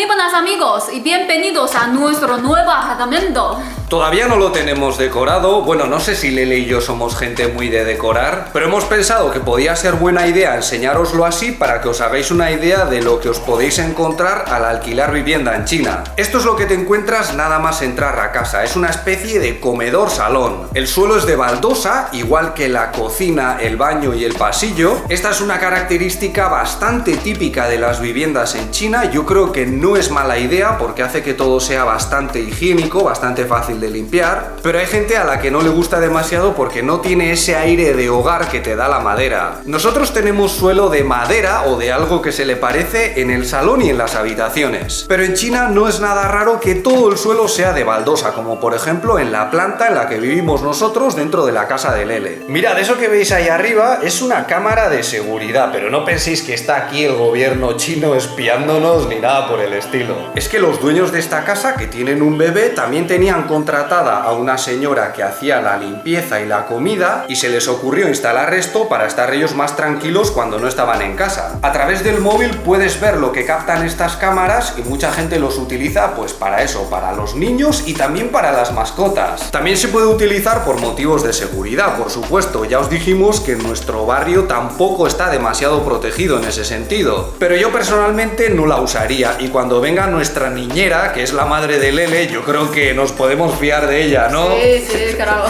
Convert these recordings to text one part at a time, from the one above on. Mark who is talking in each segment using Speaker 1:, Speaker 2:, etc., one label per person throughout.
Speaker 1: Muy buenas amigos y bienvenidos a nuestro nuevo apartamento.
Speaker 2: Todavía no lo tenemos decorado, bueno, no sé si Lele y yo somos gente muy de decorar, pero hemos pensado que podía ser buena idea enseñároslo así para que os hagáis una idea de lo que os podéis encontrar al alquilar vivienda en China. Esto es lo que te encuentras nada más entrar a casa, es una especie de comedor-salón. El suelo es de baldosa, igual que la cocina, el baño y el pasillo. Esta es una característica bastante típica de las viviendas en China, yo creo que no es mala idea porque hace que todo sea bastante higiénico, bastante fácil de limpiar, pero hay gente a la que no le gusta demasiado porque no tiene ese aire de hogar que te da la madera. Nosotros tenemos suelo de madera o de algo que se le parece en el salón y en las habitaciones, pero en China no es nada raro que todo el suelo sea de baldosa, como por ejemplo en la planta en la que vivimos nosotros dentro de la casa de Lele. Mirad, eso que veis ahí arriba es una cámara de seguridad, pero no penséis que está aquí el gobierno chino espiándonos ni nada por el estilo. Es que los dueños de esta casa, que tienen un bebé, también tenían contratada a una señora que hacía la limpieza y la comida y se les ocurrió instalar esto para estar ellos más tranquilos cuando no estaban en casa. A través del móvil puedes ver lo que captan estas cámaras y mucha gente los utiliza pues para eso, para los niños y también para las mascotas. También se puede utilizar por motivos de seguridad, por supuesto. Ya os dijimos que nuestro barrio tampoco está demasiado protegido en ese sentido, pero yo personalmente no la usaría y cuando venga nuestra niñera, que es la madre de Lele, yo creo que nos podemos fiar de ella, ¿no?
Speaker 1: Sí, claro.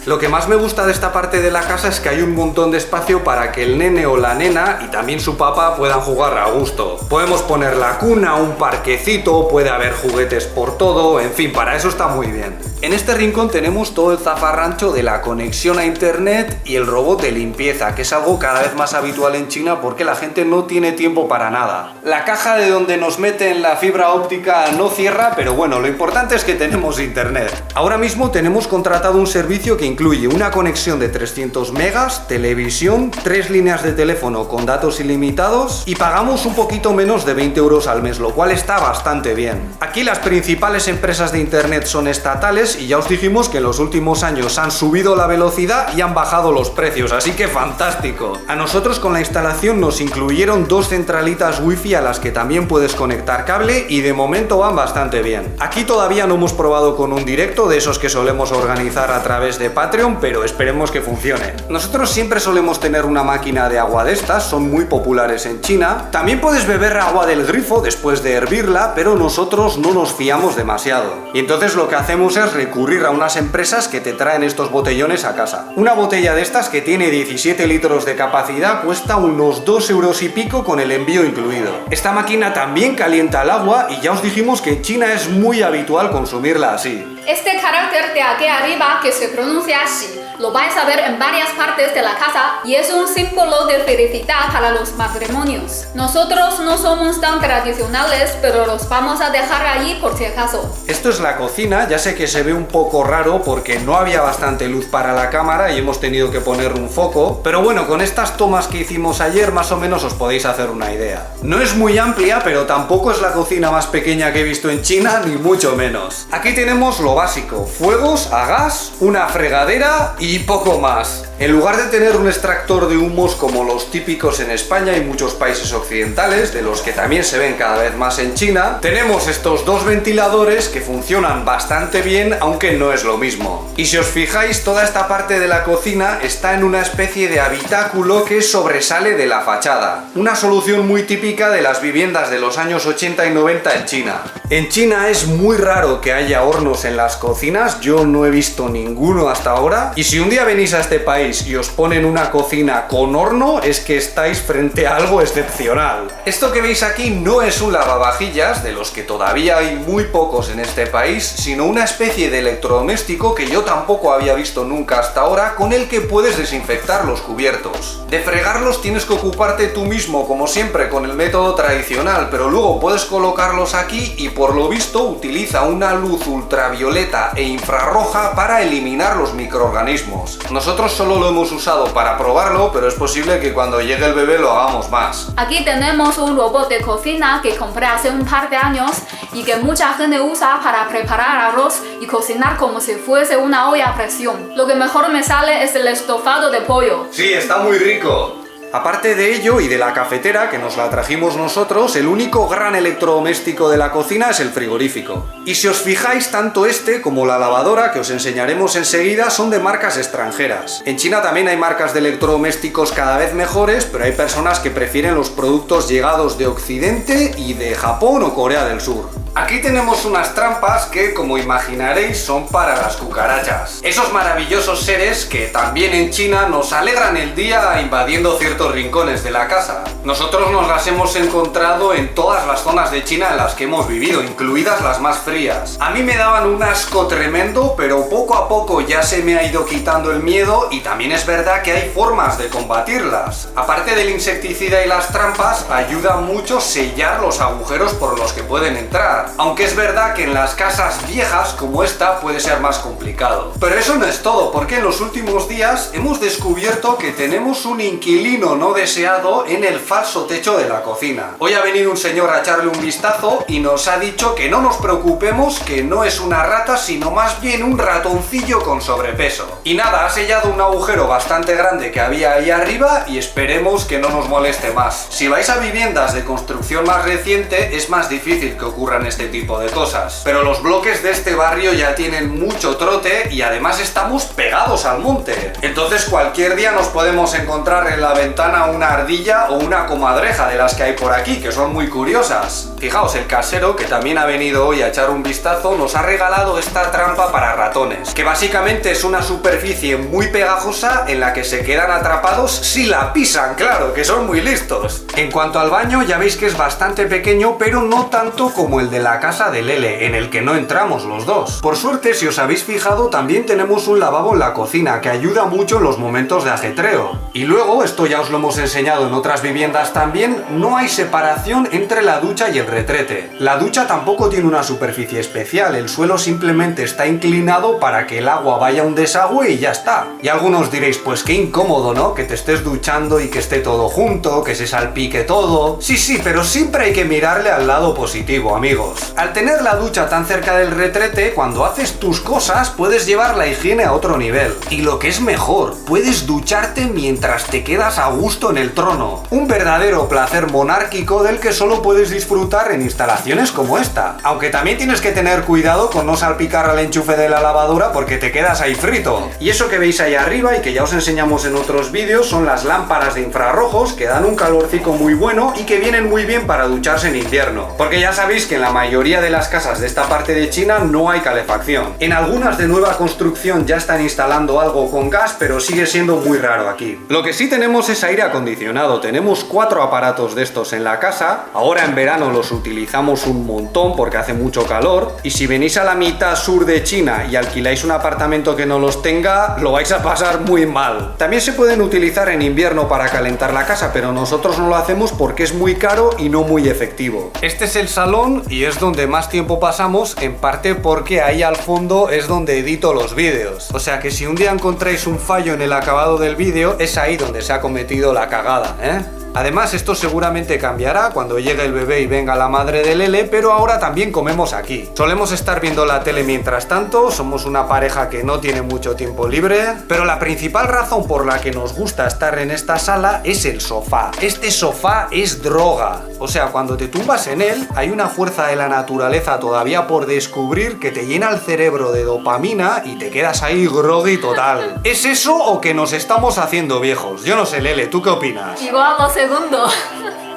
Speaker 2: Lo que más me gusta de esta parte de la casa es que hay un montón de espacio para que el nene o la nena y también su papá puedan jugar a gusto. Podemos poner la cuna, un parquecito, puede haber juguetes por todo, en fin, para eso está muy bien. En este rincón tenemos todo el zafarrancho de la conexión a internet y el robot de limpieza, que es algo cada vez más habitual en China porque la gente no tiene tiempo para nada. La caja de donde nos meten la fibra óptica no cierra, pero bueno, lo importante es que tenemos internet. Ahora mismo tenemos contratado un servicio que incluye una conexión de 300 megas, televisión, 3 líneas de teléfono con datos ilimitados y pagamos un poquito menos de 20 euros al mes, lo cual está bastante bien. Aquí las principales empresas de internet son estatales y ya os dijimos que en los últimos años han subido la velocidad y han bajado los precios, así que fantástico. A nosotros con la instalación nos incluyeron 2 centralitas wifi a las que también puedes conectar cable y de momento van bastante bien. Aquí todavía no hemos probado con un directo de esos que solemos organizar a través de Patreon, pero esperemos que funcione. Nosotros siempre solemos tener una máquina de agua de estas, son muy populares en China. También puedes beber agua del grifo después de hervirla, pero nosotros no nos fiamos demasiado. Y entonces lo que hacemos es recurrir a unas empresas que te traen estos botellones a casa. Una botella de estas que tiene 17 litros de capacidad cuesta unos 2 euros y pico con el envío incluido. Esta máquina también calienta el agua y ya os dijimos que en China es muy habitual consumirla así.
Speaker 1: Este carácter de aquí arriba que se pronuncia así, lo vais a ver en varias partes de la casa y es un símbolo de felicidad para los matrimonios. Nosotros no somos tan tradicionales, pero los vamos a dejar allí por si acaso.
Speaker 2: Esto es la cocina, ya sé que se ve un poco raro porque no había bastante luz para la cámara y hemos tenido que poner un foco, pero bueno, con estas tomas que hicimos ayer más o menos os podéis hacer una idea. No es muy amplia, pero tampoco es la cocina más pequeña que he visto en China, ni mucho menos. Aquí tenemos lo básico, fuegos a gas, una fregadera y poco más. En lugar de tener un extractor de humos como los típicos en España y muchos países occidentales, de los que también se ven cada vez más en China, tenemos estos 2 ventiladores que funcionan bastante bien, aunque no es lo mismo. Y si os fijáis, toda esta parte de la cocina está en una especie de habitáculo que sobresale de la fachada. Una solución muy típica de las viviendas de los años 80 y 90 en China. En China es muy raro que haya hornos en las cocinas, yo no he visto ninguno hasta ahora, y si un día venís a este país y os ponen una cocina con horno, es que estáis frente a algo excepcional. Esto que veis aquí no es un lavavajillas, de los que todavía hay muy pocos en este país, sino una especie de electrodoméstico que yo tampoco había visto nunca hasta ahora, con el que puedes desinfectar los cubiertos. De fregarlos tienes que ocuparte tú mismo, como siempre, con el método tradicional, pero luego puedes colocarlos aquí y por lo visto utiliza una luz ultravioleta e infrarroja para eliminar los microorganismos. Nosotros solo lo hemos usado para probarlo, pero es posible que cuando llegue el bebé lo hagamos más.
Speaker 1: Aquí tenemos un robot de cocina que compré hace un par de años y que mucha gente usa para preparar arroz y cocinar como si fuese una olla a presión. Lo que mejor me sale es el estofado de pollo.
Speaker 2: Sí, está muy rico. Aparte de ello y de la cafetera, que nos la trajimos nosotros, el único gran electrodoméstico de la cocina es el frigorífico. Y si os fijáis, tanto este como la lavadora, que os enseñaremos enseguida, son de marcas extranjeras. En China también hay marcas de electrodomésticos cada vez mejores, pero hay personas que prefieren los productos llegados de Occidente y de Japón o Corea del Sur. Aquí tenemos unas trampas que, como imaginaréis, son para las cucarachas. Esos maravillosos seres que también en China nos alegran el día invadiendo ciertos rincones de la casa. Nosotros nos las hemos encontrado en todas las zonas de China en las que hemos vivido, incluidas las más frías. A mí me daban un asco tremendo, pero poco a poco ya se me ha ido quitando el miedo y también es verdad que hay formas de combatirlas. Aparte del insecticida y las trampas, ayuda mucho sellar los agujeros por los que pueden entrar. Aunque es verdad que en las casas viejas como esta puede ser más complicado. Pero eso no es todo, porque en los últimos días hemos descubierto que tenemos un inquilino no deseado en el falso techo de la cocina. Hoy ha venido un señor a echarle un vistazo y nos ha dicho que no nos preocupemos, que no es una rata, sino más bien un ratoncillo con sobrepeso. Y nada, ha sellado un agujero bastante grande que había ahí arriba y esperemos que no nos moleste más. Si vais a viviendas de construcción más reciente, es más difícil que ocurran este tipo de cosas. Pero los bloques de este barrio ya tienen mucho trote y además estamos pegados al monte. Entonces cualquier día nos podemos encontrar en la ventana una ardilla o una comadreja de las que hay por aquí, que son muy curiosas. Fijaos, el casero, que también ha venido hoy a echar un vistazo, nos ha regalado esta trampa para ratones, que básicamente es una superficie muy pegajosa en la que se quedan atrapados si la pisan, claro, que son muy listos. En cuanto al baño, ya veis que es bastante pequeño, pero no tanto como el de la casa de Lele, en el que no entramos los dos. Por suerte, si os habéis fijado, también tenemos un lavabo en la cocina, que ayuda mucho en los momentos de ajetreo. Y luego, esto ya os lo hemos enseñado en otras viviendas también, no hay separación entre la ducha y el retrete. La ducha tampoco tiene una superficie especial, el suelo simplemente está inclinado para que el agua vaya a un desagüe y ya está. Y algunos diréis, pues qué incómodo, ¿no? Que te estés duchando y que esté todo junto, que se salpique todo. Sí, pero siempre hay que mirarle al lado positivo, amigos. Al tener la ducha tan cerca del retrete, cuando haces tus cosas puedes llevar la higiene a otro nivel. Y lo que es mejor, puedes ducharte mientras te quedas a gusto en el trono. Un verdadero placer monárquico del que solo puedes disfrutar en instalaciones como esta. Aunque también tienes que tener cuidado con no salpicar al enchufe de la lavadora porque te quedas ahí frito. Y eso que veis ahí arriba y que ya os enseñamos en otros vídeos son las lámparas de infrarrojos que dan un calorcico muy bueno y que vienen muy bien para ducharse en invierno. Porque ya sabéis que en la mayoría de las casas de esta parte de China no hay calefacción. En algunas de nueva construcción ya están instalando algo con gas, pero sigue siendo muy raro aquí. Lo que sí tenemos es aire acondicionado. Tenemos 4 aparatos de estos en la casa. Ahora en verano los utilizamos un montón porque hace mucho calor. Y si venís a la mitad sur de China y alquiláis un apartamento que no los tenga, lo vais a pasar muy mal. También se pueden utilizar en invierno para calentar la casa, pero nosotros no lo hacemos porque es muy caro y no muy efectivo. Este es el salón y es donde más tiempo pasamos, en parte porque ahí al fondo es donde edito los vídeos. O sea que si un día encontráis un fallo en el acabado del vídeo, es ahí donde se ha cometido la cagada, ¿eh? Además, esto seguramente cambiará cuando llegue el bebé y venga la madre de Lele, pero ahora también comemos aquí. Solemos estar viendo la tele mientras tanto, somos una pareja que no tiene mucho tiempo libre, pero la principal razón por la que nos gusta estar en esta sala es el sofá. Este sofá es droga. O sea, cuando te tumbas en él, hay una fuerza de la naturaleza todavía por descubrir que te llena el cerebro de dopamina y te quedas ahí groggy total. ¿Es eso o que nos estamos haciendo viejos? Yo no sé, Lele, ¿tú qué opinas?
Speaker 1: Igual lo segundo.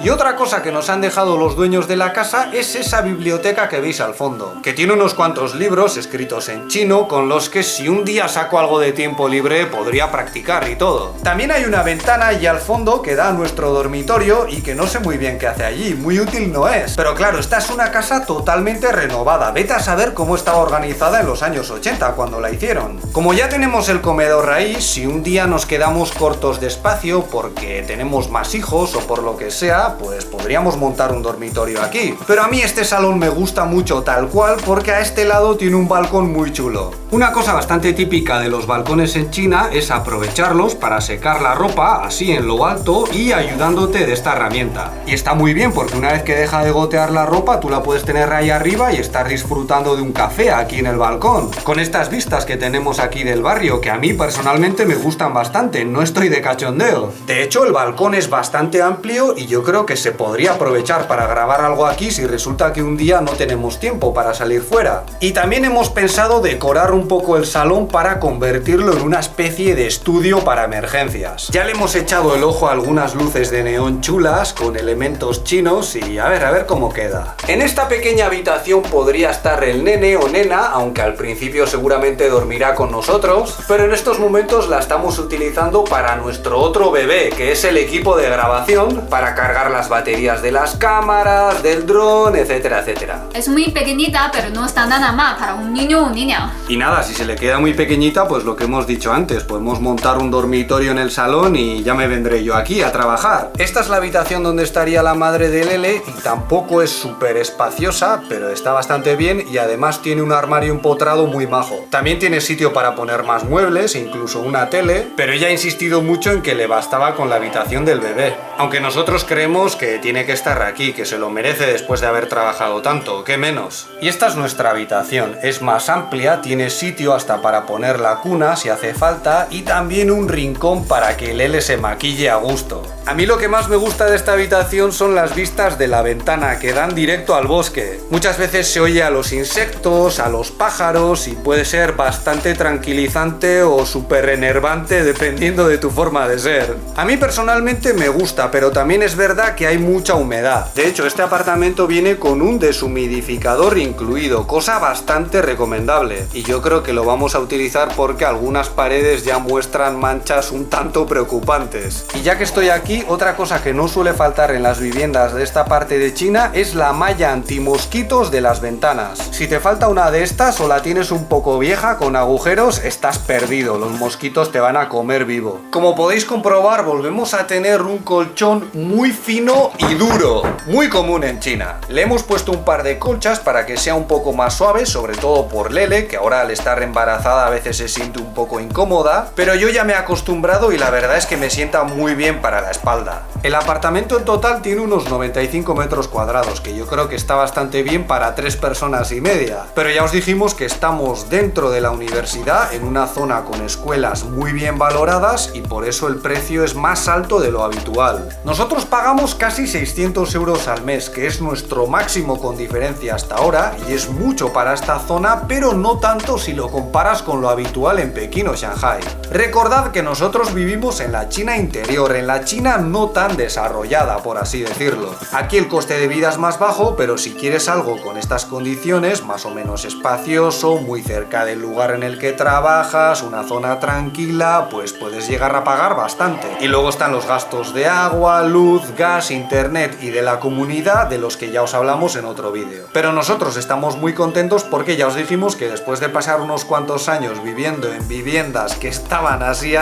Speaker 2: Y otra cosa que nos han dejado los dueños de la casa es esa biblioteca que veis al fondo, que tiene unos cuantos libros escritos en chino con los que si un día saco algo de tiempo libre podría practicar y todo. También hay una ventana allí al fondo que da a nuestro dormitorio y que no sé muy bien qué hace allí, muy útil no es. Pero claro, esta es una casa totalmente renovada, vete a saber cómo estaba organizada en los años 80 cuando la hicieron. Como ya tenemos el comedor ahí, si un día nos quedamos cortos de espacio porque tenemos más hijos o por lo que sea, quiera, pues podríamos montar un dormitorio aquí. Pero a mí este salón me gusta mucho tal cual porque a este lado tiene un balcón muy chulo. Una cosa bastante típica de los balcones en China es aprovecharlos para secar la ropa así en lo alto y ayudándote de esta herramienta. Y está muy bien porque una vez que deja de gotear la ropa tú la puedes tener ahí arriba y estar disfrutando de un café aquí en el balcón. Con estas vistas que tenemos aquí del barrio, que a mí personalmente me gustan bastante, no estoy de cachondeo. De hecho, el balcón es bastante amplio y yo creo que se podría aprovechar para grabar algo aquí si resulta que un día no tenemos tiempo para salir fuera. Y también hemos pensado decorar un poco el salón para convertirlo en una especie de estudio para emergencias. Ya le hemos echado el ojo a algunas luces de neón chulas con elementos chinos y a ver cómo queda. En esta pequeña habitación podría estar el nene o nena, aunque al principio seguramente dormirá con nosotros, pero en estos momentos la estamos utilizando para nuestro otro bebé, que es el equipo de grabación para cargar las baterías de las cámaras, del dron, etcétera, etcétera.
Speaker 1: Es muy pequeñita, pero no está nada mal para un niño o niña.
Speaker 2: Y nada, si se le queda muy pequeñita, pues lo que hemos dicho antes, podemos montar un dormitorio en el salón y ya me vendré yo aquí a trabajar. Esta es la habitación donde estaría la madre de Lele y tampoco es súper espaciosa, pero está bastante bien y además tiene un armario empotrado muy majo. También tiene sitio para poner más muebles, incluso una tele, pero ella ha insistido mucho en que le bastaba con la habitación del bebé. Aunque nosotros creemos que tiene que estar aquí, que se lo merece después de haber trabajado tanto, ¿qué menos? Y esta es nuestra habitación, es más amplia, tiene sitio hasta para poner la cuna si hace falta y también un rincón para que Lele se maquille a gusto. A mí lo que más me gusta de esta habitación son las vistas de la ventana que dan directo al bosque. Muchas veces se oye a los insectos, a los pájaros y puede ser bastante tranquilizante o súper enervante dependiendo de tu forma de ser. A mí personalmente me gusta, pero también es verdad que hay mucha humedad. De hecho, este apartamento viene con un deshumidificador incluido, cosa bastante recomendable. Y yo creo que lo vamos a utilizar porque algunas paredes ya muestran manchas un tanto preocupantes. Y ya que estoy aquí, otra cosa que no suele faltar en las viviendas de esta parte de China es la malla antimosquitos de las ventanas. Si te falta una de estas o la tienes un poco vieja con agujeros, estás perdido, los mosquitos te van a comer vivo. Como podéis comprobar, volvemos a tener un colchón muy fino y duro, muy común en China. Le hemos puesto un par de colchas para que sea un poco más suave, sobre todo por Lele, que ahora al estar embarazada a veces se siente un poco incómoda, pero yo ya me he acostumbrado y la verdad es que me sienta muy bien para la espalda. El apartamento en total tiene unos 95 metros cuadrados, que yo creo que está bastante bien para 3 personas y media. Pero ya os dijimos que estamos dentro de la universidad, en una zona con escuelas muy bien valoradas y por eso el precio es más alto de lo habitual. Nosotros pagamos casi 600 euros al mes, que es nuestro máximo con diferencia hasta ahora y es mucho para esta zona, pero no tanto si lo comparas con lo habitual en Pekín o Shanghai. Recordad que nosotros vivimos en la China interior, en la China no tan desarrollada, por así decirlo. Aquí el coste de vida es más bajo, pero si quieres algo con estas condiciones, más o menos espacioso, muy cerca del lugar en el que trabajas, una zona tranquila, pues puedes llegar a pagar bastante. Y luego están los gastos de agua, luz, gas, internet y de la comunidad, de los que ya os hablamos en otro vídeo. Pero nosotros estamos muy contentos porque ya os dijimos que después de pasar unos cuantos años viviendo en viviendas que estaban así,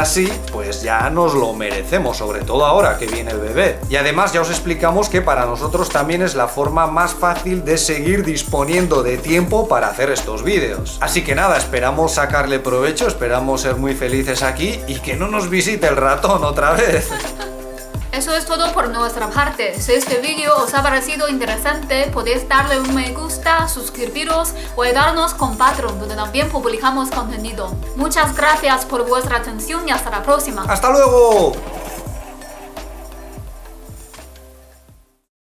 Speaker 2: pues ya nos lo merecemos, sobre todo ahora que viene el bebé. Y además ya os explicamos que para nosotros también es la forma más fácil de seguir disponiendo de tiempo para hacer estos vídeos. Así que nada, esperamos sacarle provecho, esperamos ser muy felices aquí y que no nos visite el ratón otra vez.
Speaker 1: Eso es todo por nuestra parte. Si este vídeo os ha parecido interesante, podéis darle un me gusta, suscribiros o ayudarnos con Patreon, donde también publicamos contenido. Muchas gracias por vuestra atención y hasta la próxima.
Speaker 2: ¡Hasta luego!